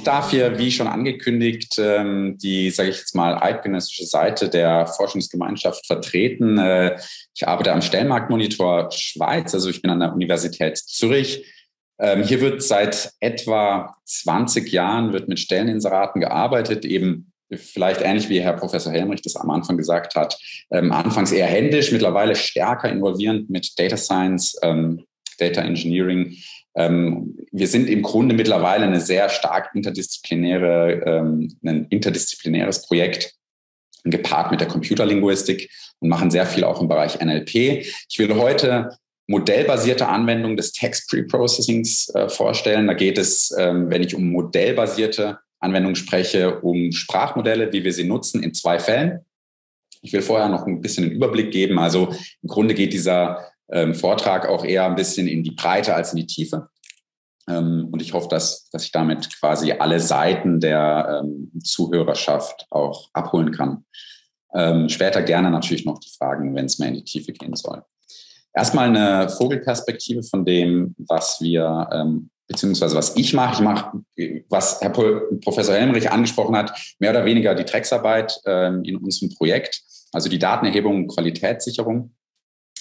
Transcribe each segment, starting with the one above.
darf hier, wie schon angekündigt, die, sage ich jetzt mal, eidgenössische Seite der Forschungsgemeinschaft vertreten. Ich arbeite am Stellenmarktmonitor Schweiz, also ich bin an der Universität Zürich. Hier wird seit etwa 20 Jahren mit Stelleninseraten gearbeitet, eben vielleicht ähnlich wie Herr Professor Helmrich das am Anfang gesagt hat, anfangs eher händisch, mittlerweile stärker involvierend mit Data Science, Data Engineering. Wir sind im Grunde mittlerweile ein interdisziplinäres Projekt, gepaart mit der Computerlinguistik und machen sehr viel auch im Bereich NLP. Ich will heute modellbasierte Anwendung des Text Preprocessings vorstellen. Da geht es, wenn ich um modellbasierte Anwendungen spreche, um Sprachmodelle, wie wir sie nutzen, in 2 Fällen. Ich will vorher noch ein bisschen einen Überblick geben. Also im Grunde geht dieser Vortrag auch eher ein bisschen in die Breite als in die Tiefe. Und ich hoffe, dass ich damit quasi alle Seiten der Zuhörerschaft auch abholen kann. Später gerne natürlich noch die Fragen, wenn es mehr in die Tiefe gehen soll. Erstmal eine Vogelperspektive von dem, was wir, beziehungsweise was ich mache. Ich mache, was Herr Professor Helmrich angesprochen hat, mehr oder weniger die Drecksarbeit in unserem Projekt, also die Datenerhebung und Qualitätssicherung.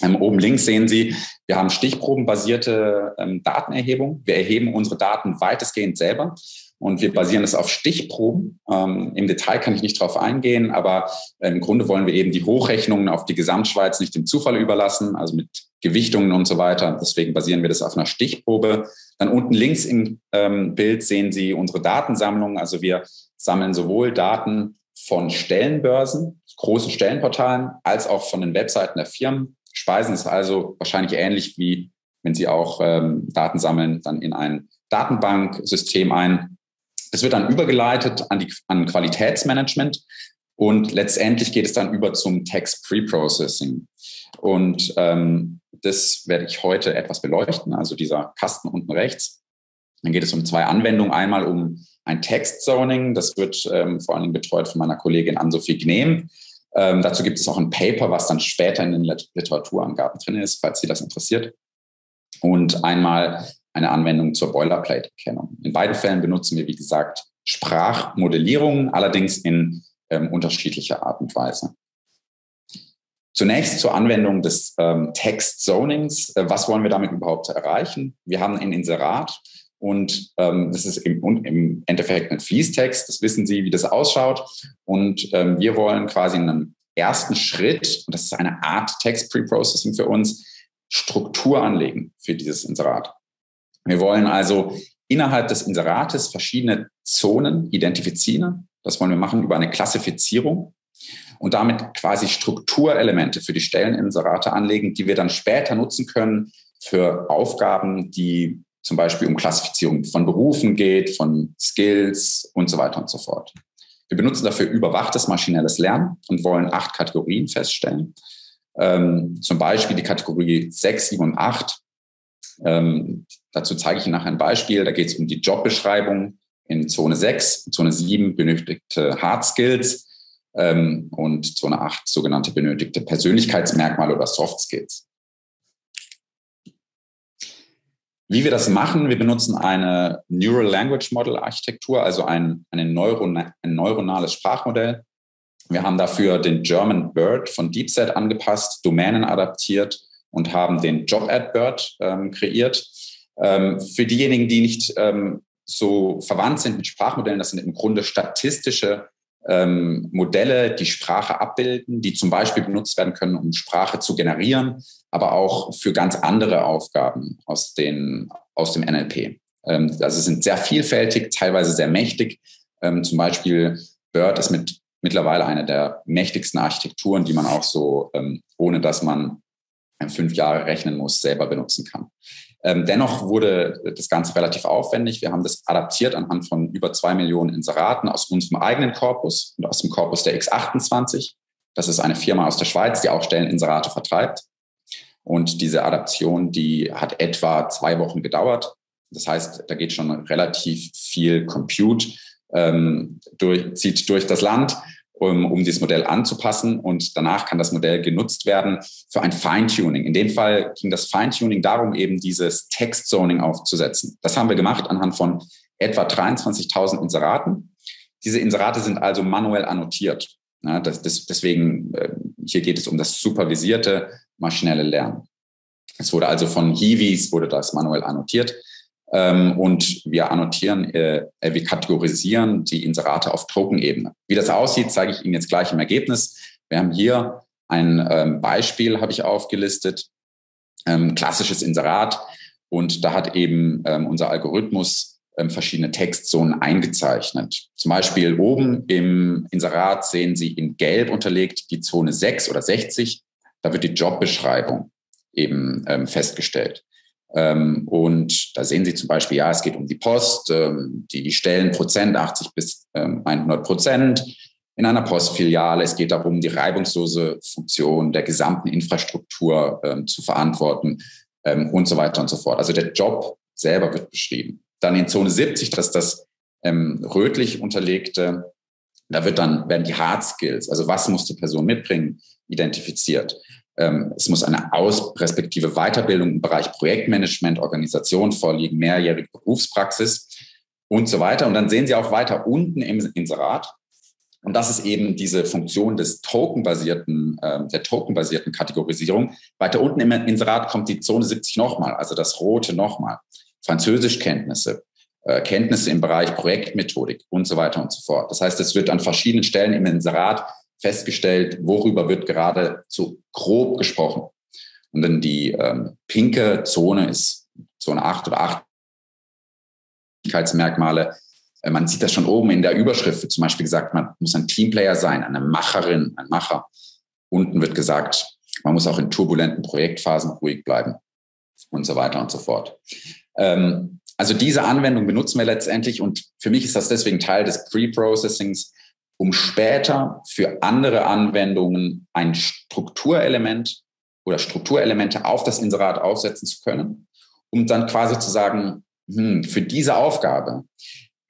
Oben links sehen Sie, wir haben stichprobenbasierte Datenerhebung. Wir erheben unsere Daten weitestgehend selber und wir basieren es auf Stichproben. Im Detail kann ich nicht drauf eingehen, aber im Grunde wollen wir eben die Hochrechnungen auf die Gesamtschweiz nicht dem Zufall überlassen, also mit Gewichtungen und so weiter. Deswegen basieren wir das auf einer Stichprobe. Dann unten links im Bild sehen Sie unsere Datensammlung. Also wir sammeln sowohl Daten von Stellenbörsen, großen Stellenportalen, als auch von den Webseiten der Firmen. Speisen es also wahrscheinlich ähnlich wie, wenn Sie auch Daten sammeln, dann in ein Datenbanksystem ein. Es wird dann übergeleitet an Qualitätsmanagement und letztendlich geht es dann über zum Text Preprocessing. Und das werde ich heute etwas beleuchten, also dieser Kasten unten rechts. Dann geht es um 2 Anwendungen. Einmal um ein Text-Zoning, das wird vor allem betreut von meiner Kollegin Ann-Sophie Gnehm. Dazu gibt es auch ein Paper, was dann später in den Literaturangaben drin ist, falls Sie das interessiert. Und einmal eine Anwendung zur Boilerplate-Erkennung. In beiden Fällen benutzen wir, wie gesagt, Sprachmodellierung, allerdings in unterschiedlicher Art und Weise. Zunächst zur Anwendung des Text-Zonings. Was wollen wir damit überhaupt erreichen? Wir haben ein Inserat. Und das ist im Endeffekt ein Fließtext, das wissen Sie, wie das ausschaut. Und wir wollen quasi in einem ersten Schritt, und das ist eine Art Text Preprocessing für uns, Struktur anlegen für dieses Inserat. Wir wollen also innerhalb des Inserates verschiedene Zonen identifizieren. Das wollen wir machen über eine Klassifizierung und damit quasi Strukturelemente für die Stelleninserate anlegen, die wir dann später nutzen können für Aufgaben, die zum Beispiel um Klassifizierung von Berufen geht, von Skills und so weiter und so fort. Wir benutzen dafür überwachtes maschinelles Lernen und wollen 8 Kategorien feststellen. Zum Beispiel die Kategorie 6, 7 und 8. Dazu zeige ich Ihnen nachher ein Beispiel. Da geht es um die Jobbeschreibung in Zone 6. Zone 7 benötigte Hard Skills und Zone 8 sogenannte benötigte Persönlichkeitsmerkmale oder Soft Skills. Wie wir das machen, wir benutzen eine Neural Language Model Architektur, also ein neuronales Sprachmodell. Wir haben dafür den German BERT von DeepSet angepasst, Domänen adaptiert und haben den JobAdBERT kreiert. Für diejenigen, die nicht so verwandt sind mit Sprachmodellen, das sind im Grunde statistische Modelle, die Sprache abbilden, die zum Beispiel benutzt werden können, um Sprache zu generieren, aber auch für ganz andere Aufgaben aus dem NLP. Also sind sehr vielfältig, teilweise sehr mächtig. Zum Beispiel BERT ist mittlerweile eine der mächtigsten Architekturen, die man auch so, ohne dass man 5 Jahre rechnen muss, selber benutzen kann. Dennoch wurde das Ganze relativ aufwendig. Wir haben das adaptiert anhand von über 2 Millionen Inseraten aus unserem eigenen Korpus und aus dem Korpus der X28. Das ist eine Firma aus der Schweiz, die auch Stelleninserate vertreibt. Und diese Adaption, die hat etwa 2 Wochen gedauert. Das heißt, da geht schon relativ viel Compute, zieht durch das Land, um dieses Modell anzupassen. Und danach kann das Modell genutzt werden für ein Feintuning. In dem Fall ging das Feintuning darum, eben dieses Text-Zoning aufzusetzen. Das haben wir gemacht anhand von etwa 23.000 Inseraten. Diese Inserate sind also manuell annotiert. Ja, deswegen, hier geht es um das supervisierte maschinelle Lernen. Es wurde also von Hiwis, wurde das manuell annotiert. Und wir annotieren, wir kategorisieren die Inserate auf Token-Ebene. Wie das aussieht, zeige ich Ihnen jetzt gleich im Ergebnis. Wir haben hier ein Beispiel, habe ich aufgelistet, klassisches Inserat. Und da hat eben unser Algorithmus verschiedene Textzonen eingezeichnet. Zum Beispiel oben im Inserat sehen Sie in Gelb unterlegt die Zone 6 oder 60. Da wird die Jobbeschreibung eben festgestellt. Und da sehen Sie zum Beispiel, ja, es geht um die Post, die Stellenprozent 80 bis 100%. In einer Postfiliale. Es geht darum, die reibungslose Funktion der gesamten Infrastruktur zu verantworten und so weiter und so fort. Also der Job selber wird beschrieben. Dann in Zone 70, das ist das rötlich unterlegte, da werden die Hard Skills, also was muss die Person mitbringen, identifiziert. Es muss eine respektive Weiterbildung im Bereich Projektmanagement, Organisation vorliegen, mehrjährige Berufspraxis und so weiter. Und dann sehen Sie auch weiter unten im Inserat, und das ist eben diese Funktion des der tokenbasierten Kategorisierung. Weiter unten im Inserat kommt die Zone 70 nochmal, also das Rote nochmal. Französischkenntnisse, Kenntnisse im Bereich Projektmethodik und so weiter und so fort. Das heißt, es wird an verschiedenen Stellen im Inserat festgestellt, worüber wird gerade so grob gesprochen. Und dann die pinke Zone ist Zone 8 oder 8 Merkmale. Man sieht das schon oben in der Überschrift, wird zum Beispiel gesagt, man muss ein Teamplayer sein, eine Macherin, ein Macher. Unten wird gesagt, man muss auch in turbulenten Projektphasen ruhig bleiben und so weiter und so fort. Also diese Anwendung benutzen wir letztendlich und für mich ist das deswegen Teil des Pre-Processings, um später für andere Anwendungen ein Strukturelement oder Strukturelemente auf das Inserat aufsetzen zu können, um dann quasi zu sagen, für diese Aufgabe,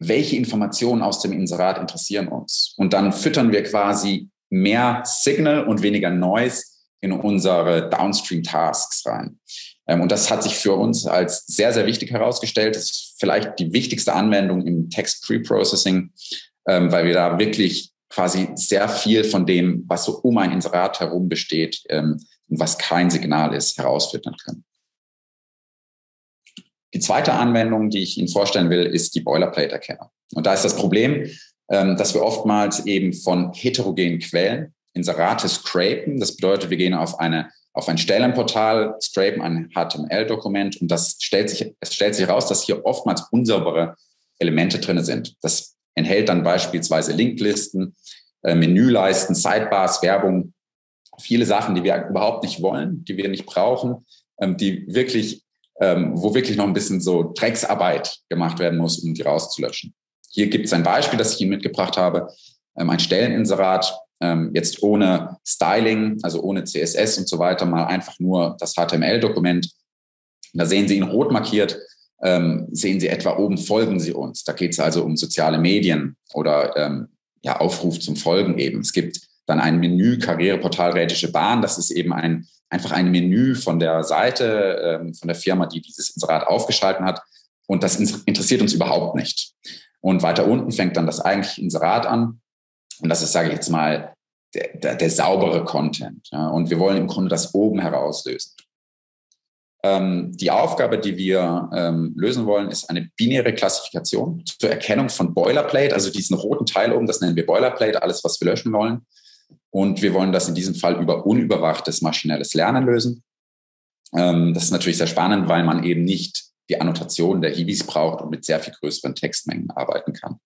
welche Informationen aus dem Inserat interessieren uns? Und dann füttern wir quasi mehr Signal und weniger Noise in unsere Downstream-Tasks rein. Und das hat sich für uns als sehr, sehr wichtig herausgestellt. Das ist vielleicht die wichtigste Anwendung im Text-Pre-Processing, weil wir da wirklich quasi sehr viel von dem, was so um ein Inserat herum besteht und was kein Signal ist, herausfiltern können. Die zweite Anwendung, die ich Ihnen vorstellen will, ist die Boilerplate-Erkennung. Und da ist das Problem, dass wir oftmals eben von heterogenen Quellen Inserate scrapen. Das bedeutet, wir gehen auf ein Stellenportal, scrapen ein HTML-Dokument und es stellt sich heraus, dass hier oftmals unsaubere Elemente drin sind. Das enthält dann beispielsweise Linklisten, Menüleisten, Sidebars, Werbung, viele Sachen, die wir überhaupt nicht wollen, die wir nicht brauchen, wo wirklich noch ein bisschen so Drecksarbeit gemacht werden muss, um die rauszulöschen. Hier gibt es ein Beispiel, das ich Ihnen mitgebracht habe, ein Stelleninserat, jetzt ohne Styling, also ohne CSS und so weiter, mal einfach nur das HTML-Dokument. Da sehen Sie ihn rot markiert, sehen Sie etwa oben, folgen Sie uns. Da geht es also um soziale Medien oder Aufruf zum Folgen eben. Es gibt dann ein Menü, Karriereportal Rätische Bahn, das ist eben einfach ein Menü von der Seite, von der Firma, die dieses Inserat aufgeschaltet hat. Und das interessiert uns überhaupt nicht. Und weiter unten fängt dann das eigentliche Inserat an. Und das ist, sage ich jetzt mal, der saubere Content. Ja. Und wir wollen im Grunde das oben herauslösen. Die Aufgabe, die wir lösen wollen, ist eine binäre Klassifikation zur Erkennung von Boilerplate, also diesen roten Teil oben, das nennen wir Boilerplate, alles, was wir löschen wollen. Und wir wollen das in diesem Fall über unüberwachtes maschinelles Lernen lösen. Das ist natürlich sehr spannend, weil man eben nicht die Annotation der Hiwis braucht und mit sehr viel größeren Textmengen arbeiten kann.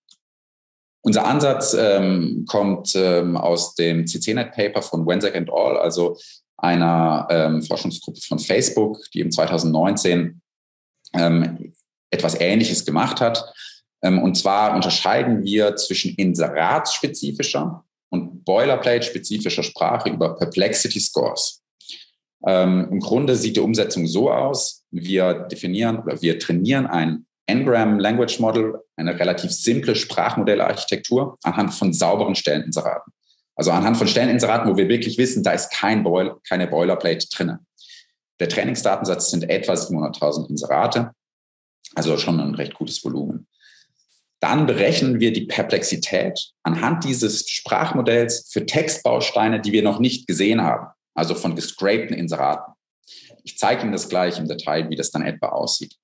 Unser Ansatz kommt aus dem CCNet-Paper von Wenczek et al., also einer Forschungsgruppe von Facebook, die im 2019 etwas Ähnliches gemacht hat. Und zwar unterscheiden wir zwischen inseratsspezifischer und Boilerplate-spezifischer Sprache über Perplexity Scores. Im Grunde sieht die Umsetzung so aus, wir trainieren ein Ngram Language Model, eine relativ simple Sprachmodellarchitektur anhand von sauberen Stelleninseraten. Also anhand von Stelleninseraten, wo wir wirklich wissen, da ist keine Boilerplate drin. Der Trainingsdatensatz sind etwa 700.000 Inserate, also schon ein recht gutes Volumen. Dann berechnen wir die Perplexität anhand dieses Sprachmodells für Textbausteine, die wir noch nicht gesehen haben, also von gescrapten Inseraten. Ich zeige Ihnen das gleich im Detail, wie das dann etwa aussieht.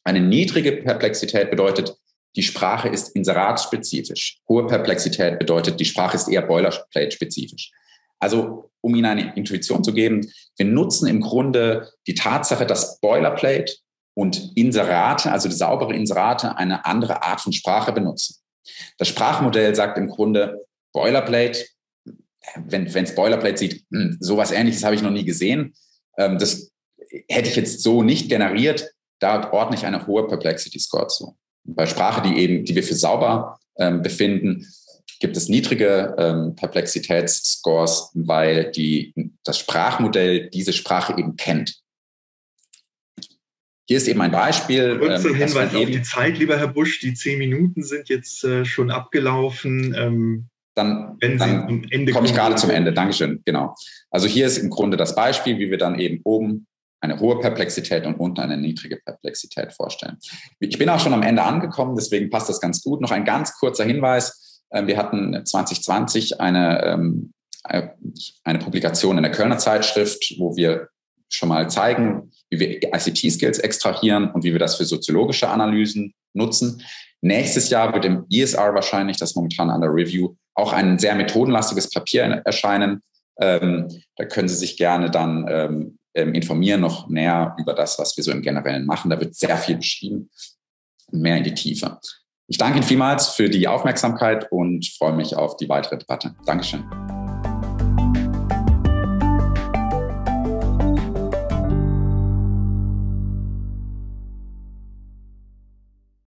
Eine niedrige Perplexität bedeutet, die Sprache ist inseratspezifisch. Hohe Perplexität bedeutet, die Sprache ist eher Boilerplate-spezifisch. Also, um Ihnen eine Intuition zu geben, wir nutzen im Grunde die Tatsache, dass Boilerplate und Inserate, also die saubere Inserate, eine andere Art von Sprache benutzen. Das Sprachmodell sagt im Grunde, Boilerplate, wenn es Boilerplate sieht, sowas Ähnliches habe ich noch nie gesehen. Das hätte ich jetzt so nicht generiert. Da ordne ich eine hohe Perplexity Score zu. Bei Sprache, die wir für sauber befinden, gibt es niedrige Perplexitätsscores, weil das Sprachmodell diese Sprache eben kennt. Hier ist eben ein Beispiel. Kurzer Hinweis auf die Zeit, lieber Herr Busch. Die 10 Minuten sind jetzt schon abgelaufen. Dann komme ich gerade zum Ende. Dankeschön. Genau. Also hier ist im Grunde das Beispiel, wie wir dann eben oben eine hohe Perplexität und unten eine niedrige Perplexität vorstellen. Ich bin auch schon am Ende angekommen, deswegen passt das ganz gut. Noch ein ganz kurzer Hinweis. Wir hatten 2020 eine Publikation in der Kölner Zeitschrift, wo wir schon mal zeigen, wie wir ICT-Skills extrahieren und wie wir das für soziologische Analysen nutzen. Nächstes Jahr wird im ESR wahrscheinlich, das momentan an der Review, auch ein sehr methodenlastiges Papier erscheinen. Da können Sie sich gerne dann informieren noch näher über das, was wir so im Generellen machen. Da wird sehr viel beschrieben und mehr in die Tiefe. Ich danke Ihnen vielmals für die Aufmerksamkeit und freue mich auf die weitere Debatte. Dankeschön.